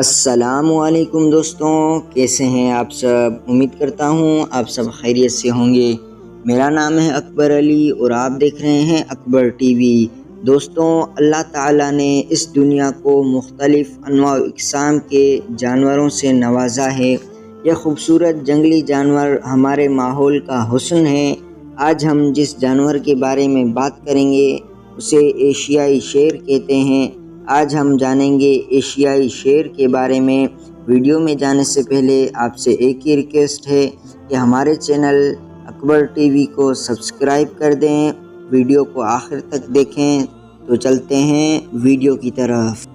السلام علیکم دوستوں، کیسے ہیں آپ سب؟ امید کرتا ہوں آپ سب خیریت سے ہوں گے۔ میرا نام ہے اکبر علی اور آپ دیکھ رہے ہیں اکبر ٹی وی۔ دوستوں، اللہ تعالیٰ نے اس دنیا کو مختلف انواع و اقسام کے جانوروں سے نوازا ہے۔ یہ خوبصورت جنگلی جانور ہمارے ماحول کا حسن ہے۔ آج ہم جس جانور کے بارے میں بات کریں گے اسے ایشیائی شیر کہتے ہیں۔ آج ہم جانیں گے ایشیائی شیر کے بارے میں۔ ویڈیو میں جانے سے پہلے آپ سے ایک ہی ریکویسٹ ہے کہ ہمارے چینل اکبر ٹی وی کو سبسکرائب کر دیں، ویڈیو کو آخر تک دیکھیں۔ تو چلتے ہیں ویڈیو کی طرف۔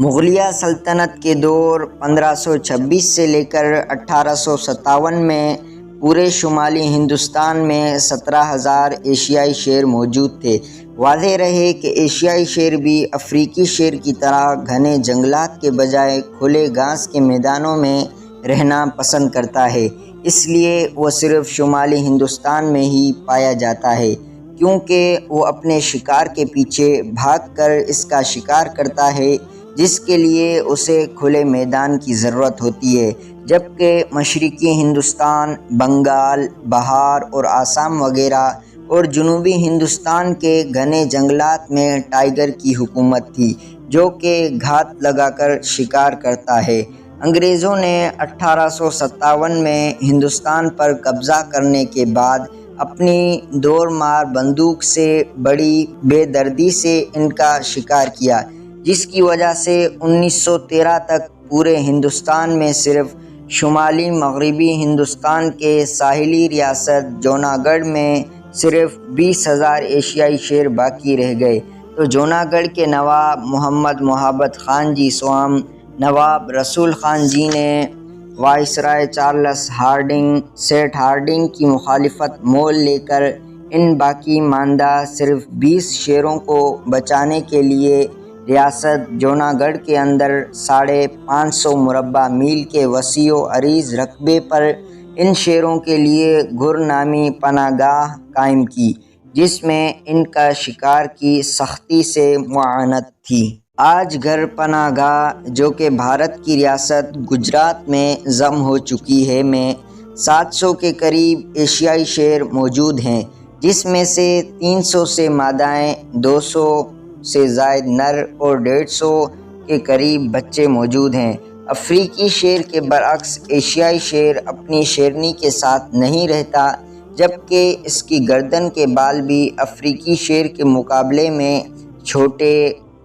مغلیہ سلطنت کے دور 1526 سے لے کر 1857 میں پورے شمالی ہندوستان میں 17,000 ایشیائی شیر موجود تھے۔ واضح رہے کہ ایشیائی شیر بھی افریقی شیر کی طرح گھنے جنگلات کے بجائے کھلے گھاس کے میدانوں میں رہنا پسند کرتا ہے۔ اس لیے وہ صرف شمالی ہندوستان میں ہی پایا جاتا ہے، کیونکہ وہ اپنے شکار کے پیچھے بھاگ کر اس کا شکار کرتا ہے، جس کے لیے اسے کھلے میدان کی ضرورت ہوتی ہے، جبکہ مشرقی ہندوستان، بنگال، بہار اور آسام وغیرہ اور جنوبی ہندوستان کے گھنے جنگلات میں ٹائیگر کی حکومت تھی، جو کہ گھات لگا کر شکار کرتا ہے۔ انگریزوں نے 1857 میں ہندوستان پر قبضہ کرنے کے بعد اپنی دور مار بندوق سے بڑی بے دردی سے ان کا شکار کیا، جس کی وجہ سے 1913 تک پورے ہندوستان میں صرف شمالی مغربی ہندوستان کے ساحلی ریاست جوناگڑھ میں صرف 20,000 ایشیائی شیر باقی رہ گئے۔ تو جوناگڑھ کے نواب محمد محبت خان جی سوام، نواب رسول خان جی نے وائسرائے چارلس ہارڈنگ، سیٹھ ہارڈنگ کی مخالفت مول لے کر ان باقی ماندہ صرف 20 شیروں کو بچانے کے لیے ریاست جوناگڑھ کے اندر 550 مربع میل کے وسیع و عریض رقبے پر ان شیروں کے لیے گر نامی پناہ گاہ قائم کی، جس میں ان کا شکار کی سختی سے معاونت تھی۔ آج گر پناہ گاہ، جو کہ بھارت کی ریاست گجرات میں ضم ہو چکی ہے، میں 700 کے قریب ایشیائی شیر موجود ہیں، جس میں سے 300 سے مادائیں، 200 سے زائد نر اور 150 کے قریب بچے موجود ہیں۔ افریقی شیر کے برعکس ایشیائی شیر اپنی شیرنی کے ساتھ نہیں رہتا، جبکہ اس کی گردن کے بال بھی افریقی شیر کے مقابلے میں چھوٹے،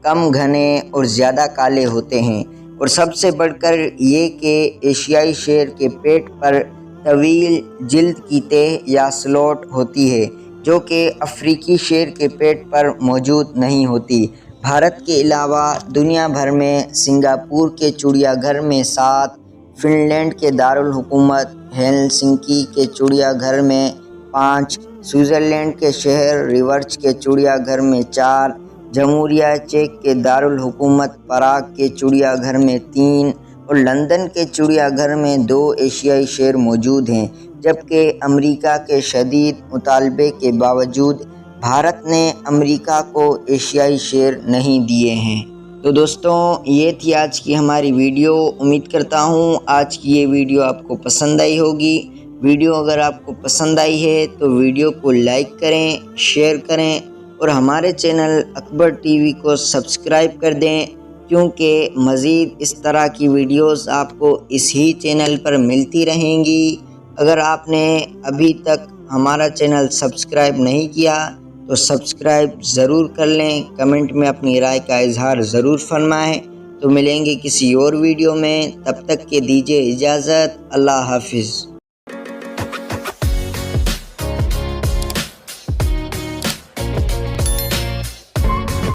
کم گھنے اور زیادہ کالے ہوتے ہیں، اور سب سے بڑھ کر یہ کہ ایشیائی شیر کے پیٹ پر طویل جلد کی تہ یا سلوٹ ہوتی ہے، جو کہ افریقی شیر کے پیٹ پر موجود نہیں ہوتی۔ بھارت کے علاوہ دنیا بھر میں سنگاپور کے چڑیا گھر میں 7، فن لینڈ کے دارالحکومت ہیلسنکی کے چڑیا گھر میں 5، سوئٹزرلینڈ کے شہر ریورچ کے چڑیا گھر میں 4، جمہوریہ چیک کے دارالحکومت پراگ کے چڑیا گھر میں 3 اور لندن کے چڑیا گھر میں 2 ایشیائی شیر موجود ہیں، جبکہ امریکہ کے شدید مطالبے کے باوجود بھارت نے امریکہ کو ایشیائی شیر نہیں دیے ہیں۔ تو دوستوں، یہ تھی آج کی ہماری ویڈیو۔ امید کرتا ہوں آج کی یہ ویڈیو آپ کو پسند آئی ہوگی۔ ویڈیو اگر آپ کو پسند آئی ہے تو ویڈیو کو لائک کریں، شیئر کریں اور ہمارے چینل اکبر ٹی وی کو سبسکرائب کر دیں، کیونکہ مزید اس طرح کی ویڈیوز آپ کو اس ہی چینل پر ملتی رہیں گی۔ اگر آپ نے ابھی تک ہمارا چینل سبسکرائب نہیں کیا تو سبسکرائب ضرور کر لیں، کمنٹ میں اپنی رائے کا اظہار ضرور فرمائیں۔ تو ملیں گے کسی اور ویڈیو میں، تب تک کے دیجیے اجازت۔ اللہ حافظ۔